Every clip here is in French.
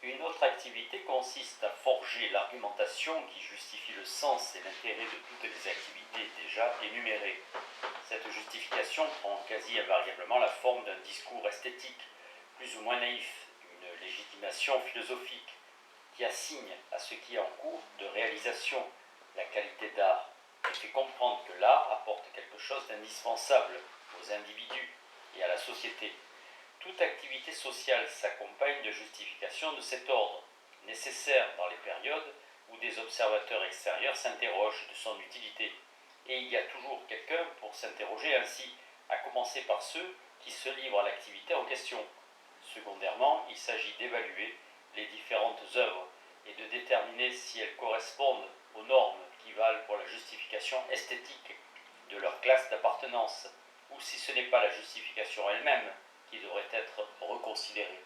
Une autre activité consiste à forger l'argumentation qui justifie le sens et l'intérêt de toutes les activités déjà énumérées. Cette justification prend quasi invariablement la forme d'un discours esthétique, plus ou moins naïf, une légitimation philosophique, qui assigne à ce qui est en cours de réalisation la qualité d'art et fait comprendre que l'art apporte quelque chose d'indispensable aux individus et à la société. Toute activité sociale s'accompagne de justifications de cet ordre, nécessaires dans les périodes où des observateurs extérieurs s'interrogent de son utilité. Et il y a toujours quelqu'un pour s'interroger ainsi, à commencer par ceux qui se livrent à l'activité en question. Secondairement, il s'agit d'évaluer les différentes œuvres et de déterminer si elles correspondent aux normes qui valent pour la justification esthétique de leur classe d'appartenance, ou si ce n'est pas la justification elle-même qui devrait être reconsidérée.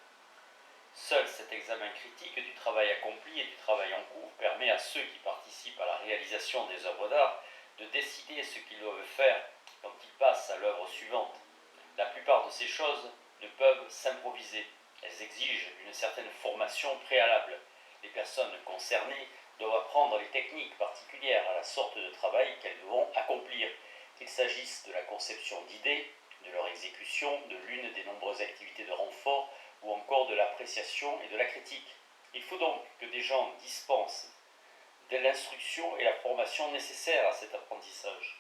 Seul cet examen critique du travail accompli et du travail en cours permet à ceux qui participent à la réalisation des œuvres d'art de décider ce qu'ils doivent faire quand ils passent à l'œuvre suivante. La plupart de ces choses ne peuvent s'improviser. Elles exigent une certaine formation préalable. Les personnes concernées doivent apprendre les techniques particulières à la sorte de travail qu'elles devront accomplir, qu'il s'agisse de la conception d'idées, de leur exécution, de l'une des nombreuses activités de renfort ou encore de l'appréciation et de la critique. Il faut donc que des gens dispensent de l'instruction et la formation nécessaires à cet apprentissage.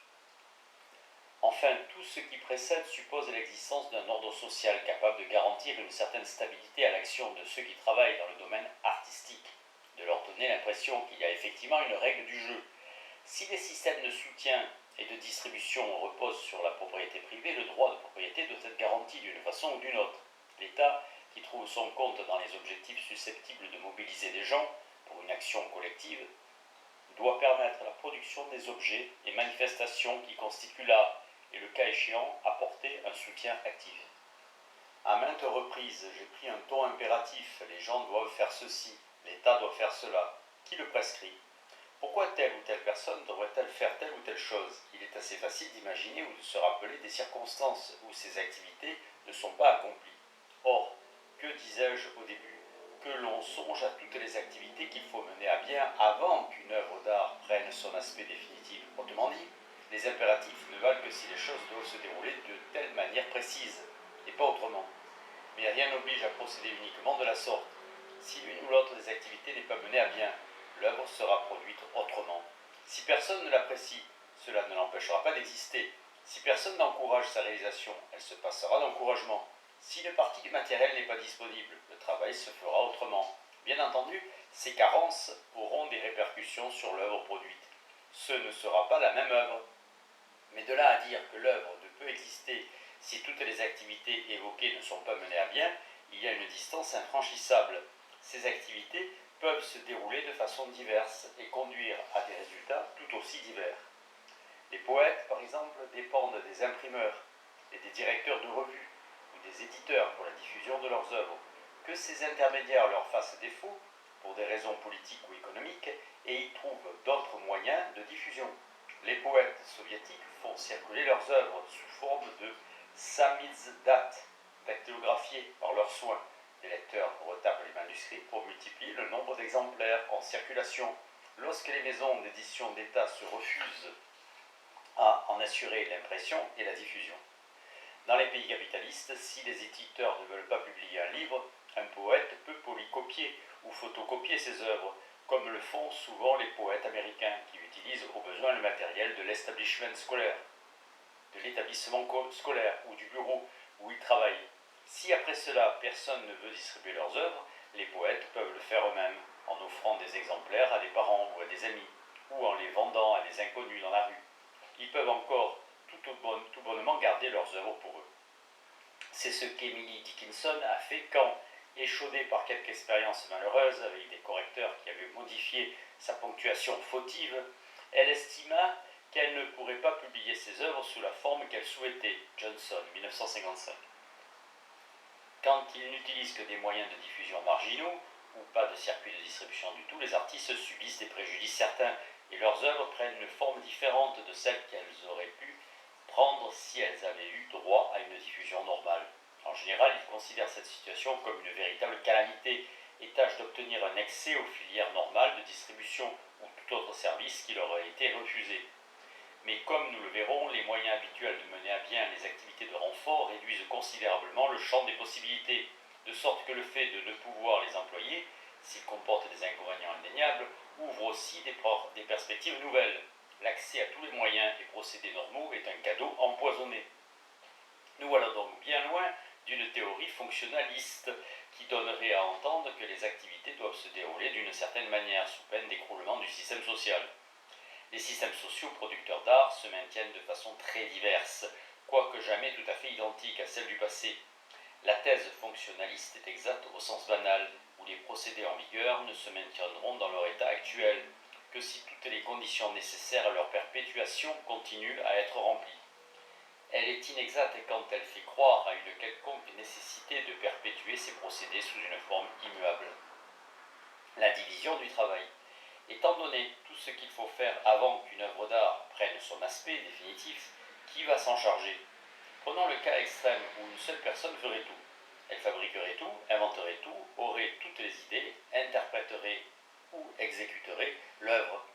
Enfin, tout ce qui précède suppose l'existence d'un ordre social capable de garantir une certaine stabilité à l'action de ceux qui travaillent dans le domaine artistique, de leur donner l'impression qu'il y a effectivement une règle du jeu. Si les systèmes de soutien et de distribution reposent sur la propriété privée, le droit de propriété doit être garanti d'une façon ou d'une autre. L'État, qui trouve son compte dans les objectifs susceptibles de mobiliser des gens pour une action collective, doit permettre la production des objets et manifestations qui constituent l'art et, le cas échéant, apporter un soutien actif. À maintes reprises, j'ai pris un ton impératif. Les gens doivent faire ceci, l'État doit faire cela. Qui le prescrit ? Pourquoi telle ou telle personne devrait-elle faire telle ou telle chose ? Il est assez facile d'imaginer ou de se rappeler des circonstances où ces activités ne sont pas accomplies. Or, que disais-je au début ? Que l'on songe à toutes les activités qu'il faut mener à bien avant qu'une œuvre d'art prenne son aspect définitif. Autrement dit, les impératifs ne valent que si les choses doivent se dérouler de telle manière précise, et pas autrement. Mais rien n'oblige à procéder uniquement de la sorte. Si l'une ou l'autre des activités n'est pas menée à bien, l'œuvre sera produite autrement. Si personne ne l'apprécie, cela ne l'empêchera pas d'exister. Si personne n'encourage sa réalisation, elle se passera d'encouragement. Si une partie du matériel n'est pas disponible, le travail se fera autrement. Bien entendu, ces carences auront des répercussions sur l'œuvre produite. Ce ne sera pas la même œuvre. Mais de là à dire que l'œuvre ne peut exister si toutes les activités évoquées ne sont pas menées à bien, il y a une distance infranchissable. Ces activités peuvent se dérouler de façon diverse et conduire à des résultats tout aussi divers. Les poètes, par exemple, dépendent des imprimeurs et des directeurs de revues ou des éditeurs pour la diffusion de leurs œuvres. Que ces intermédiaires leur fassent défaut, pour des raisons politiques ou économiques, et y trouvent d'autres moyens de diffusion. Les poètes soviétiques font circuler leurs œuvres sous forme de samizdat, dactylographiées par leurs soins. Les lecteurs retapent les manuscrits pour multiplier le nombre d'exemplaires en circulation. Lorsque les maisons d'édition d'État se refusent à en assurer l'impression et la diffusion. Dans les pays capitalistes, si les éditeurs ne veulent pas publier un livre, un poète peut polycopier ou photocopier ses œuvres, comme le font souvent les poètes américains qui utilisent au besoin le matériel de l'establishment scolaire, de l'établissement scolaire ou du bureau où ils travaillent. Si après cela personne ne veut distribuer leurs œuvres, les poètes peuvent le faire eux-mêmes, en offrant des exemplaires à des parents ou à des amis, ou en les vendant à des inconnus dans la rue. Ils peuvent encore tout bonnement garder leurs œuvres pour eux. C'est ce qu'Emily Dickinson a fait quand, échaudée par quelque expérience malheureuse avec des correcteurs qui avaient modifié sa ponctuation fautive, elle estima qu'elle ne pourrait pas publier ses œuvres sous la forme qu'elle souhaitait. Johnson, 1955. Quand ils n'utilisent que des moyens de diffusion marginaux, ou pas de circuit de distribution du tout, les artistes subissent des préjudices certains et leurs œuvres prennent une forme différente de celle qu'elles auraient pu prendre si elles avaient eu droit à une diffusion normale. En général, ils considèrent cette situation comme une véritable calamité et tâchent d'obtenir un accès aux filières normales de distribution ou tout autre service qui leur a été refusé. Mais comme nous le verrons, les moyens habituels de mener à bien les activités de renfort réduisent considérablement le champ des possibilités, de sorte que le fait de ne pouvoir les employer, s'ils comportent des inconvénients indéniables, ouvre aussi des perspectives nouvelles. L'accès à tous les moyens et procédés normaux est un cadeau empoisonné. Nous voilà donc bien loin d'une théorie fonctionnaliste qui donnerait à entendre que les activités doivent se dérouler d'une certaine manière, sous peine d'écroulement du système social. Les systèmes sociaux producteurs d'art se maintiennent de façon très diverse, quoique jamais tout à fait identiques à celles du passé. La thèse fonctionnaliste est exacte au sens banal, où les procédés en vigueur ne se maintiendront dans leur état actuel, que si toutes les conditions nécessaires à leur perpétuation continuent à être remplies. Elle est inexacte quand elle fait croire à une quelconque nécessité de perpétuer ces procédés sous une forme immuable. La division du travail. Étant donné tout ce qu'il faut faire avant qu'une œuvre d'art prenne son aspect définitif, qui va s'en charger? Prenons le cas extrême où une seule personne ferait tout. Elle fabriquerait tout, inventerait tout, aurait toutes les idées, interpréterait ou exécuterait l'œuvre,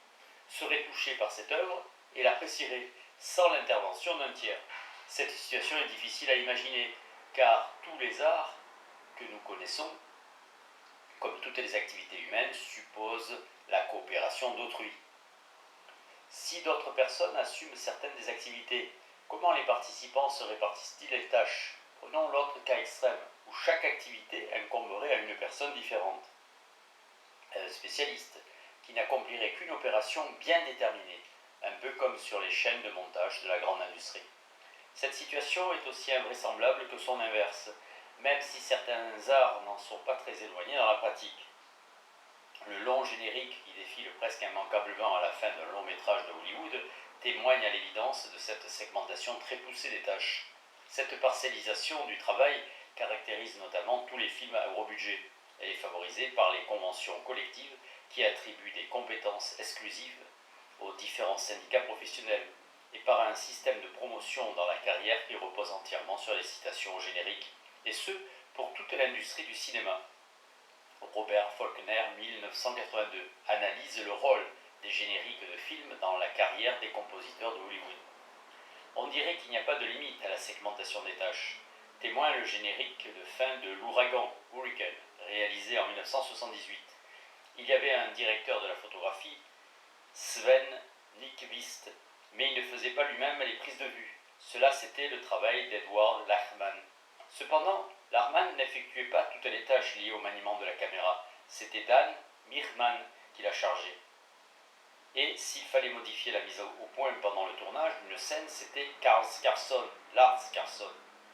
serait touchée par cette œuvre et l'apprécierait sans l'intervention d'un tiers. Cette situation est difficile à imaginer, car tous les arts que nous connaissons, comme toutes les activités humaines, supposent la coopération d'autrui. Si d'autres personnes assument certaines des activités, comment les participants se répartissent-ils les tâches? Prenons l'autre cas extrême, où chaque activité incomberait à une personne différente, un spécialiste, qui n'accomplirait qu'une opération bien déterminée, un peu comme sur les chaînes de montage de la grande industrie. Cette situation est aussi invraisemblable que son inverse, même si certains arts n'en sont pas très éloignés dans la pratique. Le long générique qui défile presque immanquablement à la fin d'un long métrage de Hollywood témoigne à l'évidence de cette segmentation très poussée des tâches. Cette parcellisation du travail caractérise notamment tous les films à gros budget. Elle est favorisée par les conventions collectives qui attribuent des compétences exclusives aux différents syndicats professionnels et par un système de promotion dans la carrière qui repose entièrement sur les citations au générique, et ce, pour toute l'industrie du cinéma. Robert Faulkner, 1982, analyse le rôle des génériques de films dans la carrière des compositeurs de Hollywood. On dirait qu'il n'y a pas de limite à la segmentation des tâches. Témoin le générique de fin de L'Ouragan, Hurricane, réalisé en 1978. Il y avait un directeur de la photographie, Sven Nykvist, mais il ne faisait pas lui-même les prises de vue. Cela, c'était le travail d'Edward Lachman. Cependant, Lachman n'effectuait pas toutes les tâches liées au maniement de la caméra. C'était Dan Mirman qui l'a chargé. Et s'il fallait modifier la mise au point pendant le tournage d'une scène, c'était Lars Skarsson,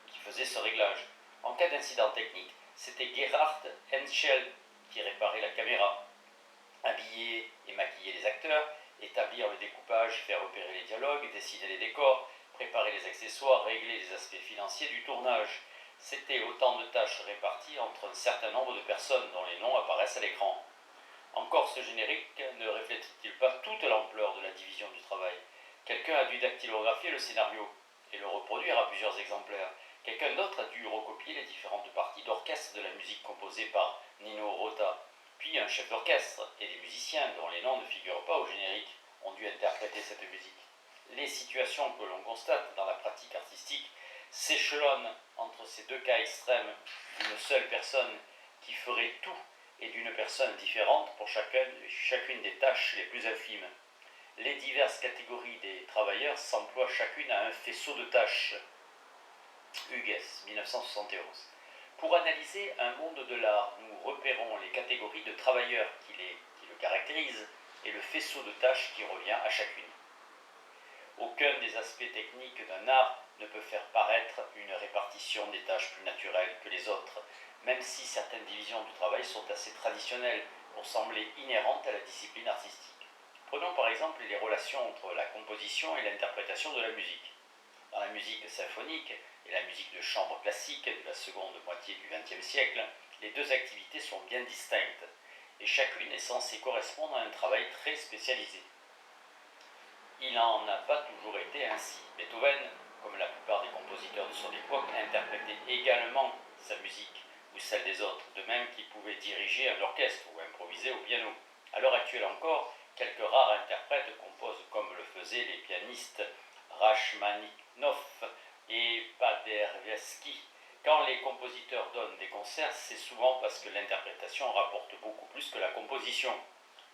qui faisait ce réglage. En cas d'incident technique, c'était Gerhard Henschel qui réparait la caméra. Habiller et maquiller les acteurs, établir le découpage, faire opérer les dialogues, dessiner les décors, préparer les accessoires, régler les aspects financiers du tournage. C'était autant de tâches réparties entre un certain nombre de personnes dont les noms apparaissent à l'écran. Encore ce générique ne reflète-t-il pas toute l'ampleur de la division du travail? Quelqu'un a dû dactylographier le scénario et le reproduire à plusieurs exemplaires. Quelqu'un d'autre a dû recopier les différentes parties d'orchestre de la musique composée par Nino Rota. Puis un chef d'orchestre et des musiciens dont les noms ne figurent pas au générique ont dû interpréter cette musique. Les situations que l'on constate dans la pratique artistique s'échelonnent entre ces deux cas extrêmes d'une seule personne qui ferait tout et d'une personne différente pour chacune des tâches les plus infimes. Les diverses catégories des travailleurs s'emploient chacune à un faisceau de tâches. Hugues, 1971. Pour analyser un monde de l'art, nous repérons les catégories de travailleurs qui le caractérisent et le faisceau de tâches qui revient à chacune. Aucun des aspects techniques d'un art ne peut faire paraître une répartition des tâches plus naturelle que les autres, même si certaines divisions du travail sont assez traditionnelles pour sembler inhérentes à la discipline artistique. Prenons par exemple les relations entre la composition et l'interprétation de la musique. Dans la musique symphonique et la musique de chambre classique de la seconde moitié du XXe siècle, les deux activités sont bien distinctes, et chacune est censée correspondre à un travail très spécialisé. Il n'en a pas toujours été ainsi. Beethoven, comme la plupart des compositeurs de son époque, interprétait également sa musique, ou celle des autres, de même qu'il pouvait diriger un orchestre ou improviser au piano. À l'heure actuelle encore, quelques rares interprètes composent comme le faisaient les pianistes Rachmaninov et Paderewski. Quand les compositeurs donnent des concerts, c'est souvent parce que l'interprétation rapporte beaucoup plus que la composition.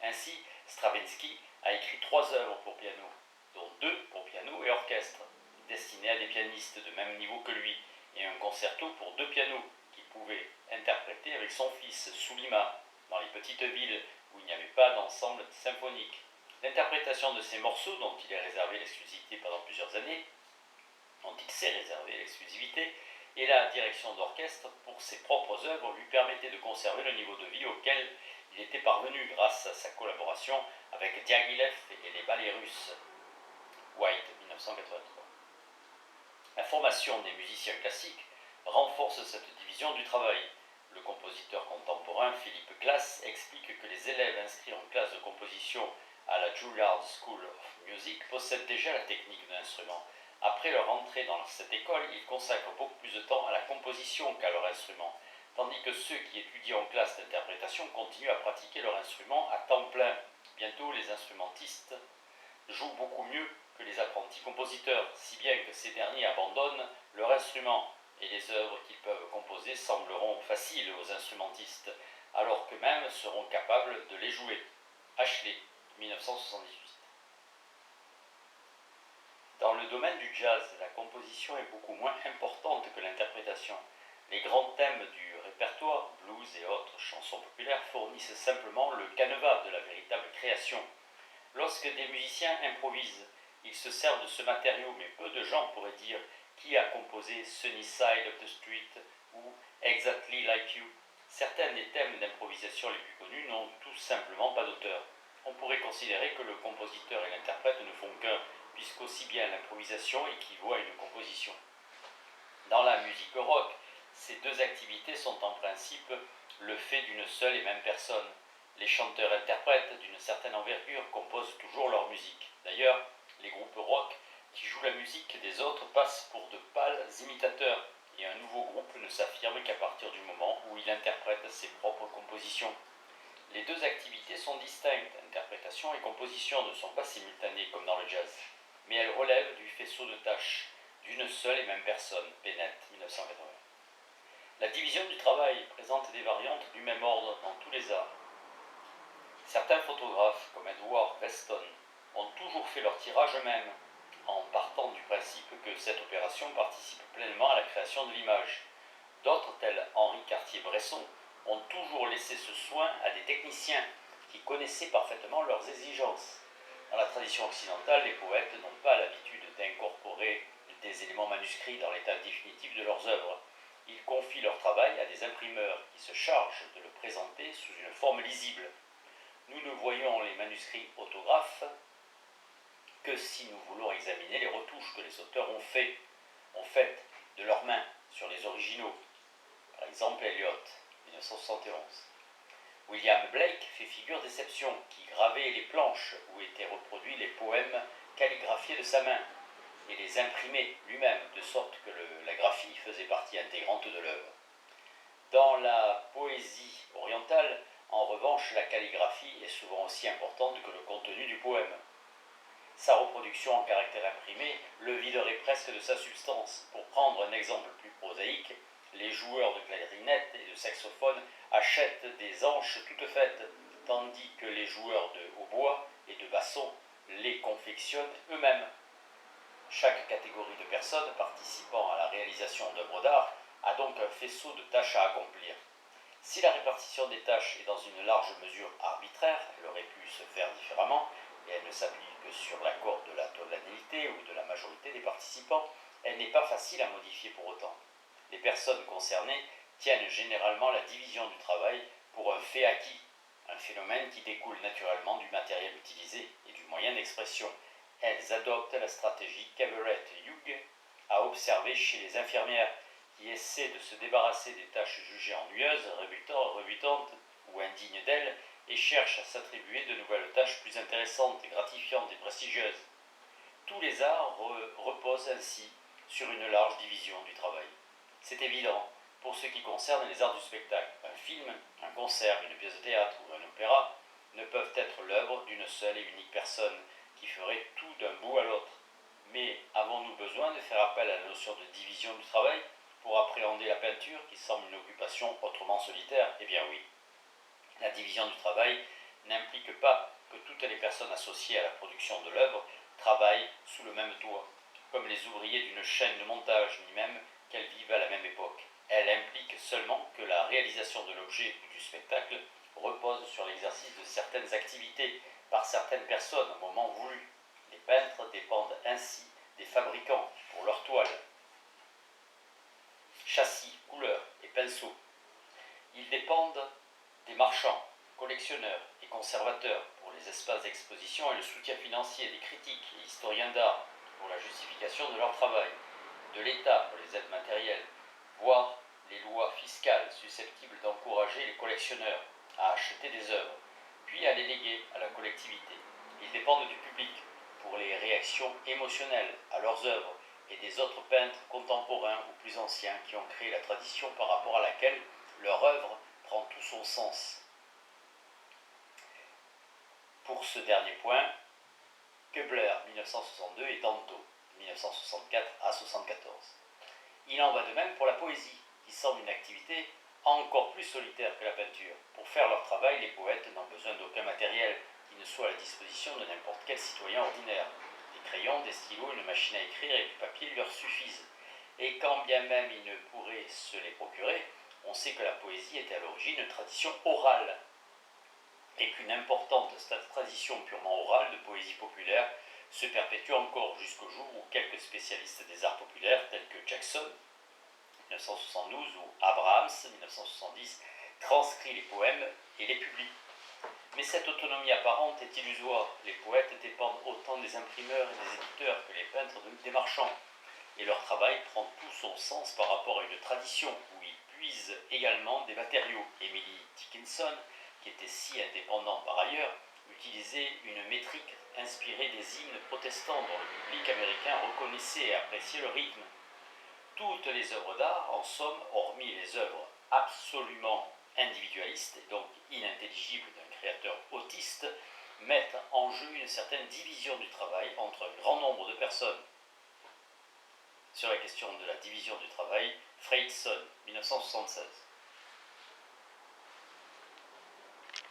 Ainsi, Stravinsky a écrit 3 œuvres pour piano, dont 2 pour piano et orchestre, destinées à des pianistes de même niveau que lui, et un concerto pour 2 pianos qu'il pouvait interpréter avec son fils Sulima, dans les petites villes où il n'y avait pas d'ensemble symphonique. L'interprétation de ces morceaux, dont il est réservé l'exclusivité pendant plusieurs années, dont il s'est réservé l'exclusivité, et la direction d'orchestre pour ses propres œuvres lui permettait de conserver le niveau de vie auquel il était parvenu grâce à sa collaboration avec Diaghilev et les ballets russes. White, 1983. La formation des musiciens classiques renforce cette division du travail. Le compositeur contemporain Philippe Glass explique que les élèves inscrits en classe de composition à la Juilliard School of Music possèdent déjà la technique de l'instrument. Après leur entrée dans cette école, ils consacrent beaucoup plus de temps à la composition qu'à leur instrument, tandis que ceux qui étudient en classe d'interprétation continuent à pratiquer leur instrument à temps plein. Bientôt, les instrumentistes jouent beaucoup mieux que les apprentis compositeurs, si bien que ces derniers abandonnent leur instrument, et les œuvres qu'ils peuvent composer sembleront faciles aux instrumentistes, alors qu'eux-mêmes seront capables de les jouer. Ashley, 1978. Dans le domaine du jazz, la composition est beaucoup moins importante que l'interprétation. Les grands thèmes du répertoire, blues et autres chansons populaires, fournissent simplement le canevas de la véritable création. Lorsque des musiciens improvisent, ils se servent de ce matériau, mais peu de gens pourraient dire qui a composé Sunny Side of the Street ou Exactly Like You. Certains des thèmes d'improvisation les plus connus n'ont tout simplement pas d'auteur. On pourrait considérer que le compositeur et l'interprète ne font qu'un, puisqu'aussi bien l'improvisation équivaut à une composition. Dans la musique rock, ces deux activités sont en principe le fait d'une seule et même personne. Les chanteurs-interprètes d'une certaine envergure composent toujours leur musique. D'ailleurs, les groupes rock qui jouent la musique des autres passent pour de pâles imitateurs, et un nouveau groupe ne s'affirme qu'à partir du moment où il interprète ses propres compositions. Les deux activités sont distinctes, interprétation et composition ne sont pas simultanées comme dans le jazz, mais elles relèvent du faisceau de tâches d'une seule et même personne. Bennett, 1980. La division du travail présente des variantes du même ordre dans tous les arts. Certains photographes, comme Edward Weston, ont toujours fait leur tirage eux-mêmes, en partant du principe que cette opération participe pleinement à la création de l'image. D'autres, tels Henri Cartier-Bresson, ont toujours laissé ce soin à des techniciens qui connaissaient parfaitement leurs exigences. Dans la tradition occidentale, les poètes n'ont pas l'habitude d'incorporer des éléments manuscrits dans l'état définitif de leurs œuvres. Ils confient leur travail à des imprimeurs qui se chargent de le présenter sous une forme lisible. Nous ne voyons les manuscrits autographes que si nous voulons examiner les retouches que les auteurs ont faites de leurs mains sur les originaux. Par exemple, Eliot, 1971. William Blake fait figure d'exception, qui gravait les planches où étaient reproduits les poèmes calligraphiés de sa main, et les imprimait lui-même, de sorte que la graphie faisait partie intégrante de l'œuvre. Dans la poésie orientale, en revanche, la calligraphie est souvent aussi importante que le contenu du poème. Sa reproduction en caractère imprimé le viderait presque de sa substance. Pour prendre un exemple plus prosaïque, les joueurs de clarinette et de saxophone achètent des anches toutes faites, tandis que les joueurs de hautbois et de basson les confectionnent eux-mêmes. Chaque catégorie de personnes participant à la réalisation d'œuvres d'art a donc un faisceau de tâches à accomplir. Si la répartition des tâches est dans une large mesure arbitraire, elle aurait pu se faire différemment, et elle ne s'appuie que sur l'accord de la totalité ou de la majorité des participants, elle n'est pas facile à modifier pour autant. Les personnes concernées tiennent généralement la division du travail pour un fait acquis, un phénomène qui découle naturellement du matériel utilisé et du moyen d'expression. Elles adoptent la stratégie qu'Everett Hughes a observée chez les infirmières, qui essaient de se débarrasser des tâches jugées ennuyeuses, rebutantes ou indignes d'elles, et cherchent à s'attribuer de nouvelles tâches plus intéressantes, gratifiantes et prestigieuses. Tous les arts reposent ainsi sur une large division du travail. C'est évident, pour ce qui concerne les arts du spectacle. Un film, un concert, une pièce de théâtre ou un opéra ne peuvent être l'œuvre d'une seule et unique personne qui ferait tout d'un bout à l'autre. Mais avons-nous besoin de faire appel à la notion de division du travail pour appréhender la peinture qui semble une occupation autrement solitaire? Eh bien oui. La division du travail n'implique pas que toutes les personnes associées à la production de l'œuvre travaillent sous le même toit, comme les ouvriers d'une chaîne de montage, ni même qu'elles vivent à la même époque. Elle implique seulement que la réalisation de l'objet ou du spectacle repose sur l'exercice de certaines activités par certaines personnes au moment voulu. Les peintres dépendent ainsi des fabricants pour leurs toiles, châssis, couleurs et pinceaux. Ils dépendent des marchands, collectionneurs et conservateurs pour les espaces d'exposition et le soutien financier des critiques et historiens d'art pour la justification de leur travail, de l'État pour les aides matérielles, voire les lois fiscales susceptibles d'encourager les collectionneurs à acheter des œuvres, puis à les léguer à la collectivité. Ils dépendent du public pour les réactions émotionnelles à leurs œuvres et des autres peintres contemporains ou plus anciens qui ont créé la tradition par rapport à laquelle leur œuvre prend tout son sens. Pour ce dernier point, Köbler 1962 et Danto 1964 à 74. Il en va de même pour la poésie, qui semble une activité encore plus solitaire que la peinture. Pour faire leur travail, les poètes n'ont besoin d'aucun matériel qui ne soit à la disposition de n'importe quel citoyen ordinaire. Des crayons, des stylos, une machine à écrire et du papier leur suffisent. Et quand bien même ils ne pourraient se les procurer, on sait que la poésie était à l'origine une tradition orale, et qu'une importante tradition purement orale de poésie populaire se perpétue encore jusqu'au jour où quelques spécialistes des arts populaires, tels que Jackson, 1972, ou Abrahams, 1970, transcrit les poèmes et les publie. Mais cette autonomie apparente est illusoire. Les poètes dépendent autant des imprimeurs et des éditeurs que les peintres des marchands. Et leur travail prend tout son sens par rapport à une tradition où ils puisent également des matériaux. Emily Dickinson, qui était si indépendant par ailleurs, utilisait une métrique inspirée des hymnes protestants dont le public américain reconnaissait et appréciait le rythme. Toutes les œuvres d'art, en somme, hormis les œuvres absolument individualistes et donc inintelligibles d'un créateur autiste, mettent en jeu une certaine division du travail entre un grand nombre de personnes. Sur la question de la division du travail, Freidson, 1976.